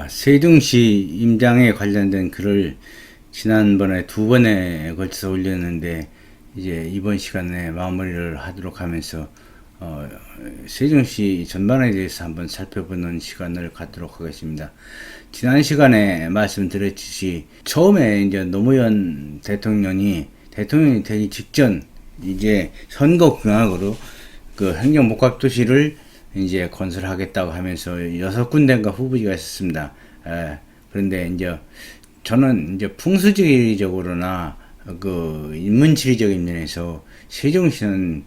세종시 임장에 관련된 글을 지난번에 두 번에 걸쳐서 올렸는데 이제 이번 시간에 마무리를 하도록 하면서 세종시 전반에 대해서 한번 살펴보는 시간을 갖도록 하겠습니다. 지난 시간에 말씀드렸듯이 처음에 이제 노무현 대통령이 되기 직전 이제 선거 공약으로 그 행정복합도시를 이제 건설하겠다고 하면서 6군데인가 후보지가 있었습니다. 그런데 이제 저는 이제 풍수지리적으로나 그 인문지리적인 면에서 세종시는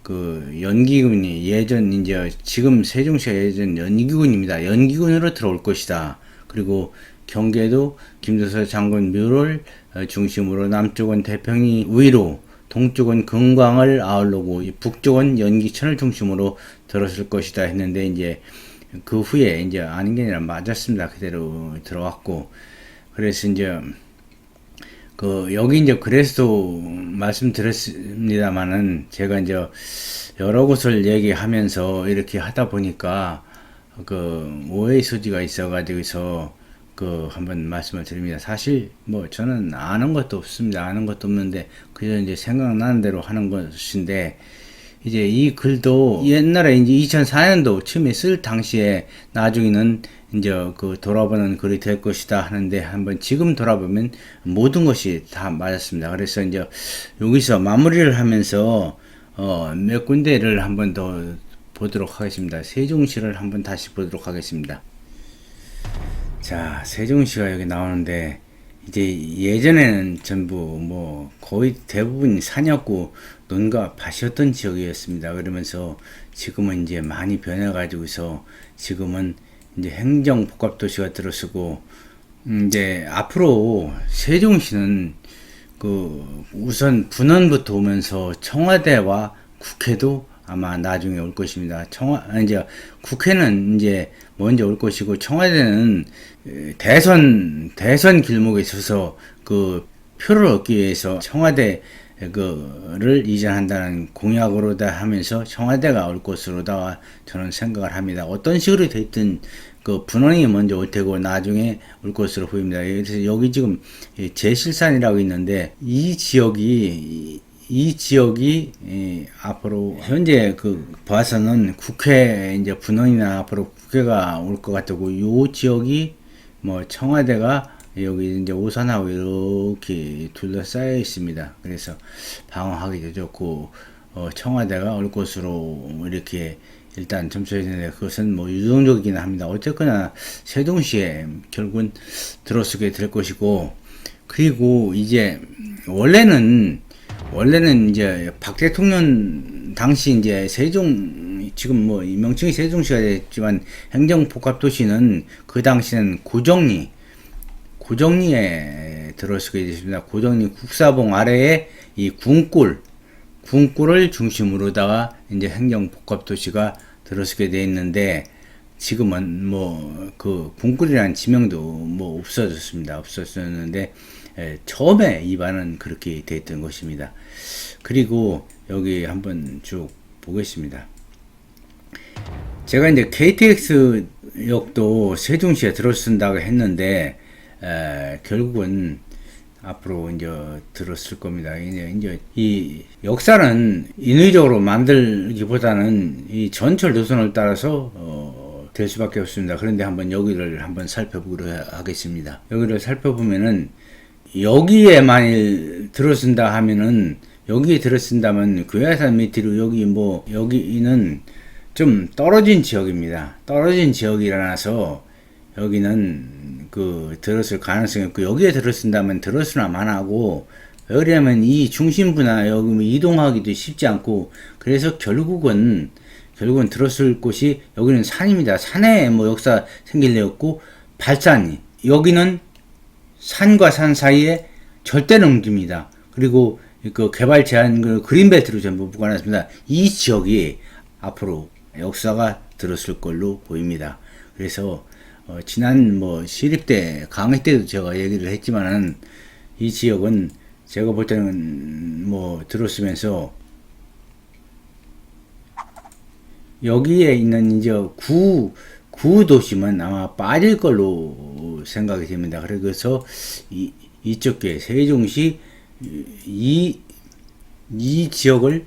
그 연기군이 예전 이제 지금 세종시가 예전 연기군입니다. 연기군으로 들어올 것이다. 그리고 경계도 김도서 장군 묘를 중심으로 남쪽은 태평이 우위로 동쪽은 금광을 아울러고 북쪽은 연기천을 중심으로 들었을 것이다 했는데 이제 그 후에 이제 아닌 게 아니라 맞았습니다. 그대로 들어왔고 그래서 이제 그 여기 이제 그래서도 말씀드렸습니다만은 제가 이제 여러 곳을 얘기하면서 이렇게 하다 보니까 그 오해의 소지가 있어가지고서 그 한번 말씀을 드립니다. 사실 뭐 저는 아는 것도 없습니다. 아는 것도 없는데 그저 이제 생각나는 대로 하는 것인데 이제 이 글도 옛날에 이제 2004년도 처음에 쓸 당시에 나중에는 이제 그 돌아보는 글이 될 것이다 하는데 한번 지금 돌아보면 모든 것이 다 맞았습니다. 그래서 이제 여기서 마무리를 하면서 몇 군데를 한번 더 보도록 하겠습니다. 세종시를 한번 다시 보도록 하겠습니다. 자, 세종시가 여기 나오는데 이제 예전에는 전부 뭐 거의 대부분 산이었고 논과 밭이었던 지역이었습니다. 그러면서 지금은 이제 많이 변해가지고서 지금은 이제 행정복합도시가 들어서고 이제 앞으로 세종시는 그 우선 분원부터 오면서 청와대와 국회도 아마 나중에 올 것입니다. 이제 국회는 이제 먼저 올 것이고 청와대는 대선 길목에 있어서 그 표를 얻기 위해서 청와대 그를 이전한다는 공약으로다 하면서 청와대가 올 것으로다 저는 생각을 합니다. 어떤 식으로 됐든 그 분원이 먼저 올 테고 나중에 올 것으로 보입니다. 그래서 여기 지금 제실산이라고 있는데 이 지역이 앞으로 현재 그 봐서는 국회 이제 분원이나 앞으로 국회가 올 것 같고 요 지역이 뭐 청와대가 여기 이제 오산하고 이렇게 둘러싸여 있습니다. 그래서 방어하기도 좋고 청와대가 올 것으로 이렇게 일단 점쳐야 되는데 그것은 뭐 유동적이긴 합니다. 어쨌거나 세종시에 결국은 들어서게 될 것이고 그리고 이제 원래는 이제 박 대통령 당시 이제 지금 뭐 명칭이 세종시가 됐지만 행정복합도시는 그 당시는 고정리에 들어서게 됐습니다. 고정리 국사봉 아래에 이 궁굴을 중심으로다가 이제 행정복합도시가 들어서게 돼 있는데 지금은 뭐 그 궁굴이라는 지명도 뭐 없어졌는데 처음에 입안은 그렇게 돼 있던 것입니다. 그리고 여기 한번 쭉 보겠습니다. 제가 이제 KTX 역도 세종시에 들어선다고 했는데 결국은 앞으로 이제 들었을 겁니다. 이제 이 역사는 인위적으로 만들기보다는 이 전철 노선을 따라서 될 수밖에 없습니다. 그런데 한번 여기를 한번 살펴보도록 하겠습니다. 여기를 살펴보면은 여기에 만일 들어선다 하면은 여기에 들어선다면 괴야산 밑으로 여기는 좀 떨어진 지역입니다. 떨어진 지역이라서 여기는 그 들었을 가능성이 없고 여기에 들어선다면 들어서나 만하고 왜냐면 이 중심부나 여기 이동하기도 쉽지 않고 그래서 결국은 들었을 곳이 여기는 산입니다. 산에 뭐 역사 생길래 없고 발산 여기는 산과 산 사이에 절대는 움직입니다. 그리고 그 개발 제한 그린벨트로 전부 묶어놨습니다. 이 지역이 앞으로 역사가 들었을 걸로 보입니다. 그래서 지난 뭐 시립 강의 때도 제가 얘기를 했지만은 이 지역은 제가 볼 때는 뭐 들었으면서 여기에 있는 이제 구도심은 아마 빠질 걸로 생각이 됩니다. 그래서 이쪽에 세종시 이 지역을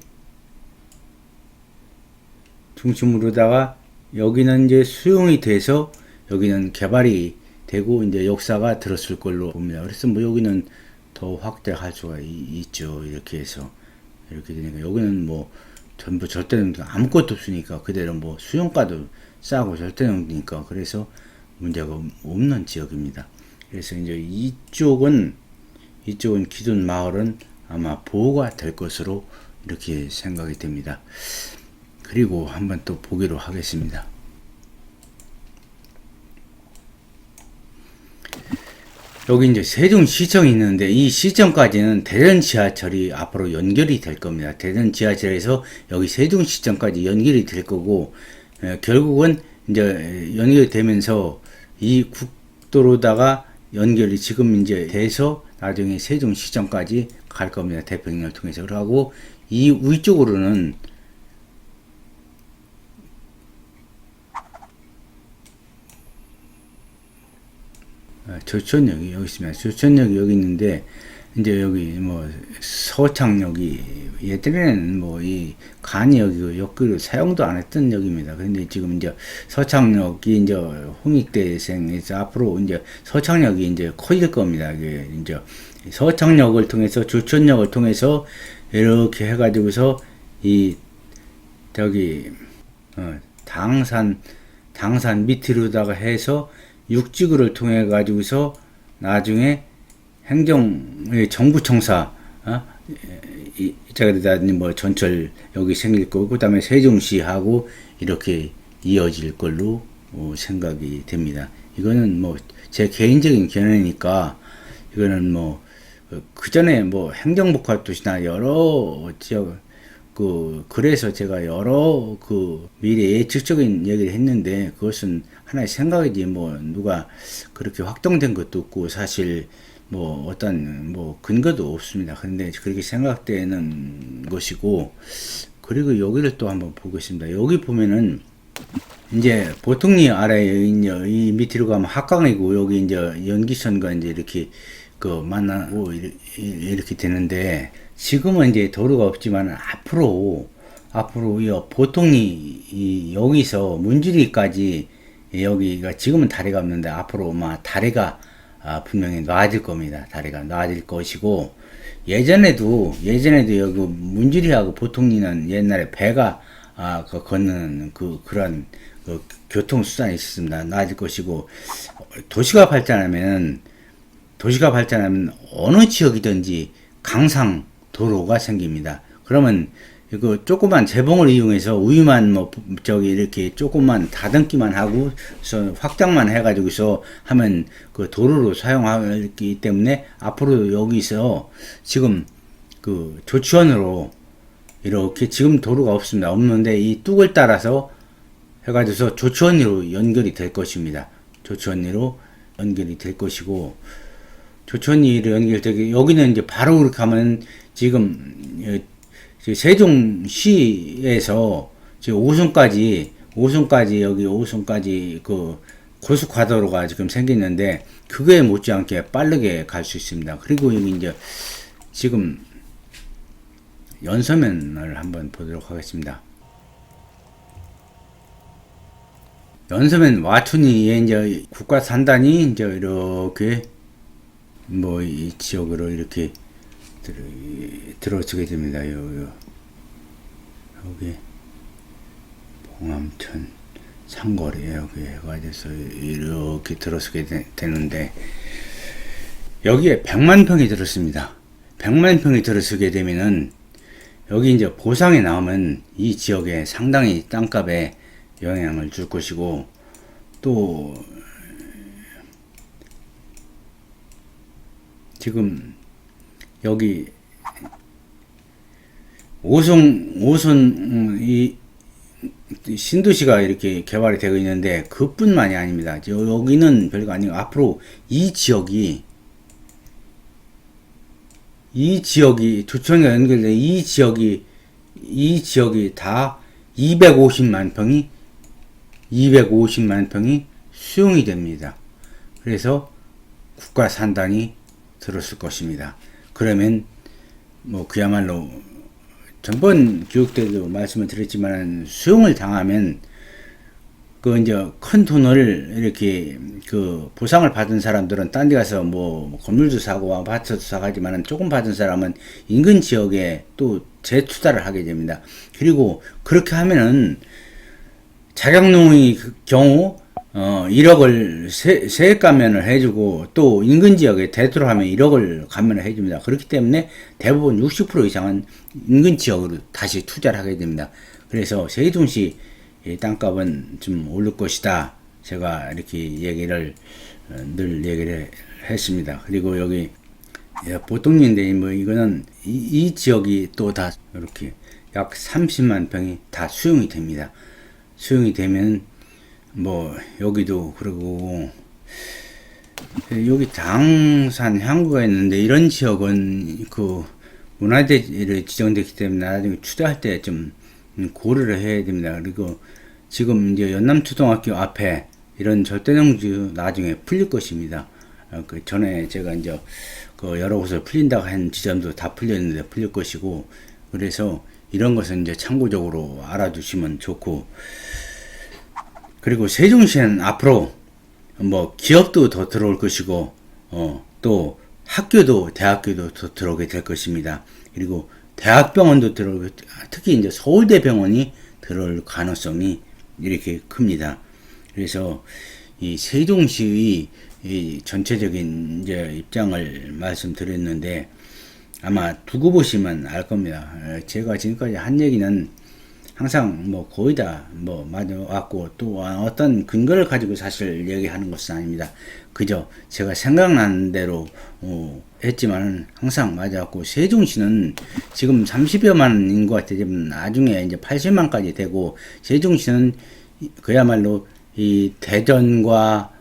중심으로다가 여기는 이제 수용이 돼서 여기는 개발이 되고 이제 역사가 들었을 걸로 봅니다. 그래서 뭐 여기는 더 확대할 수가 있죠. 이렇게 해서 이렇게 되니까 여기는 뭐 전부 절대농지 아무것도 없으니까 그대로 뭐 수용가도 싸고 절대농지니까 그래서 문제가 없는 지역입니다. 그래서 이제 이쪽은 기존 마을은 아마 보호가 될 것으로 이렇게 생각이 됩니다. 그리고 한번 또 보기로 하겠습니다. 여기 이제 세종시청이 있는데 이 시청까지는 대전 지하철이 앞으로 연결이 될 겁니다. 대전 지하철에서 여기 세종시청까지 연결이 될 거고 결국은 이제 연결이 되면서 이 국도로다가 연결이 지금 이제 돼서 나중에 세종시청까지 갈 겁니다. 대평역을 통해서. 그러고 이 위쪽으로는 조천역이 여기 있습니다. 조천역이 여기 있는데 이제 여기 뭐 서창역이 예전에는 뭐 이 간이역이고 여기로 사용도 안 했던 역입니다. 그런데 지금 이제 서창역이 이제 홍익대생에서 앞으로 이제 서창역이 이제 커질 겁니다. 이게 이제 서창역을 통해서 조천역을 통해서 이렇게 해가지고서 이 저기 당산 밑으로다가 해서 육지구를 통해 가지고서 나중에 정부청사 이자리다 뭐 전철 여기 생길 거고 그다음에 세종시하고 이렇게 이어질 걸로 생각이 됩니다. 이거는 뭐 제 개인적인 견해니까 이거는 뭐 그 전에 뭐 행정복합도시나 여러 지역 그래서 제가 여러 미래 예측적인 얘기를 했는데 그것은 하나의 생각이지 뭐 누가 그렇게 확정된 것도 없고 사실 뭐 어떤 뭐 근거도 없습니다. 그런데 그렇게 생각되는 것이고 그리고 여기를 또 한번 보겠습니다. 여기 보면은 이제 보통리 아래에 이 밑으로 가면 합강이고 여기 이제 연기선과 이제 이렇게 만나고 이렇게 되는데 지금은 이제 도로가 없지만 앞으로 이 보통리 여기서 문주리까지 여기가 지금은 다리가 없는데 앞으로 다리가 분명히 놔질 겁니다. 다리가 놔질 것이고 예전에도 여기 문주리하고 보통리는 옛날에 배가 걷는 그런 교통수단이 있었습니다. 놔질 것이고 도시가 발전하면 어느 지역이든지 강상 도로가 생깁니다. 그러면 이거 조그만 재봉을 이용해서 위만 이렇게 조금만 다듬기만 하고 확장만 해가지고서 하면 그 도로로 사용하기 때문에 앞으로 여기서 지금 조치원으로 이렇게 지금 도로가 없는데 이 뚝을 따라서 해가지고서 조치원리로 연결이 될 것입니다. 조치원리로 연결이 될 것이고 조천리로 연결되게 여기는 이제 바로 그렇게 하면 지금 세종시에서 지금 오송까지 여기 오송까지 고속화도로가 지금 생겼는데 그거에 못지않게 빠르게 갈 수 있습니다. 그리고 여기 이제 지금 연서면을 한번 보도록 하겠습니다. 연서면 와춘이 이제 국가산단이 이제 이렇게 이 지역으로 이렇게 들어서게 됩니다. 여기 봉암천 상거리 여기 해가지고서 이렇게 들어서게 되는데 여기에 100만 평이 들었습니다. 100만 평이 들어서게 되면은 여기 이제 보상이 나오면 이 지역에 상당히 땅값에 영향을 줄 것이고 또 지금 여기 오송 이 신도시가 이렇게 개발이 되고 있는데 그뿐만이 아닙니다. 여기는 별거 아니고 앞으로 이 지역이 조천과 연결된 이 지역이 다 250만 평이 250만 평이 수용이 됩니다. 그래서 국가 산단이 들었을 것입니다. 그러면 뭐 그야말로 전번 교육 때도 말씀을 드렸지만 수용을 당하면 그 이제 큰 돈을 이렇게 그 보상을 받은 사람들은 딴 데 가서 뭐 건물도 사고 아파트도 사가지만은 조금 받은 사람은 인근 지역에 또 재투자를 하게 됩니다. 그리고 그렇게 하면은 자격농의 경우 1억을 세액 감면을 해주고 또 인근 지역에 대투를 하면 1억을 감면을 해줍니다. 그렇기 때문에 대부분 60% 이상은 인근 지역으로 다시 투자를 하게 됩니다. 그래서 세종시 땅값은 좀 오를 것이다. 제가 이렇게 얘기를 늘 얘기를 했습니다. 그리고 여기 보통인데 뭐 이거는 이 지역이 또 다 이렇게 약 30만 평이 다 수용이 됩니다. 수용이 되면 뭐 여기도 그리고 여기 장산 향구가 있는데 이런 지역은 그 문화재로 지정되기 때문에 나중에 투자할 때 좀 고려를 해야 됩니다. 그리고 지금 이제 연남초등학교 앞에 이런 절대농지 나중에 풀릴 것입니다. 그 전에 제가 이제 그 여러 곳을 풀린다고 한 지점도 다 풀렸는데 풀릴 것이고, 그래서 이런 것은 이제 참고적으로 알아두시면 좋고, 그리고 세종시는 앞으로 뭐 기업도 더 들어올 것이고, 또 학교도 대학교도 더 들어오게 될 것입니다. 그리고 대학병원도 들어오고, 특히 이제 서울대병원이 들어올 가능성이 이렇게 큽니다. 그래서 이 세종시의 이 전체적인 이제 입장을 말씀드렸는데 아마 두고 보시면 알 겁니다. 제가 지금까지 한 얘기는 항상 뭐 거의 다 뭐 맞아왔고 또 어떤 근거를 가지고 사실 얘기하는 것은 아닙니다. 그저 제가 생각나는 대로 했지만 항상 맞아왔고, 세종시는 지금 30여만 인구가 되면 나중에 이제 80만까지 되고, 세종시는 그야말로 이 대전과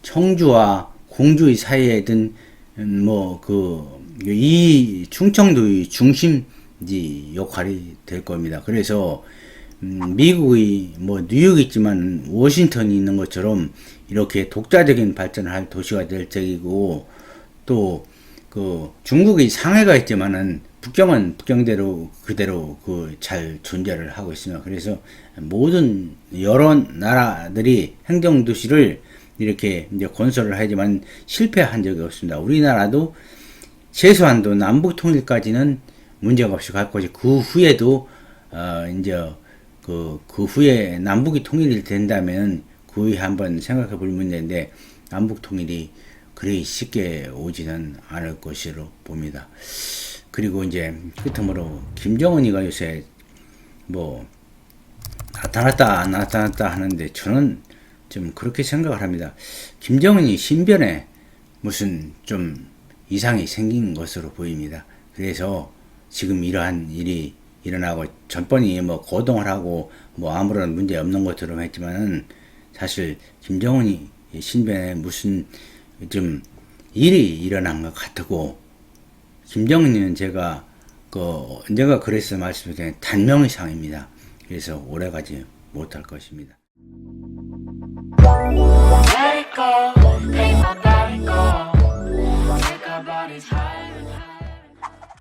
청주와 공주의 사이에 든 뭐 이 충청도의 중심지 역할이 될 겁니다. 그래서 미국의 뭐 뉴욕이 있지만 워싱턴이 있는 것처럼 이렇게 독자적인 발전을 할 도시가 될 적이고, 또 그 중국의 상해가 있지만은 북경은 북경대로 그대로 그 잘 존재를 하고 있습니다. 그래서 모든 여러 나라들이 행정도시를 이렇게 이제 건설을 하지만 실패한 적이 없습니다. 우리나라도 최소한도 남북 통일까지는 문제가 없이 갈 것이, 그 후에도 이제 그 후에 남북이 통일이 된다면 그 후에 한번 생각해 볼 문제인데, 남북 통일이 그리 쉽게 오지는 않을 것으로 봅니다. 그리고 이제 끝으로 김정은이가 요새 뭐 나타났다 안 나타났다 하는데 저는 좀 그렇게 생각을 합니다. 김정은이 신변에 무슨 좀 이상이 생긴 것으로 보입니다. 그래서 지금 이러한 일이 일어나고, 전번이 뭐 거동을 하고 뭐 아무런 문제 없는 것처럼 했지만은 사실 김정은이 신변에 무슨 좀 일이 일어난 것 같고, 김정은이는 제가 언젠가 그래서 말씀드린 단명의 상입니다. 그래서 오래가지 못할 것입니다. Let it go.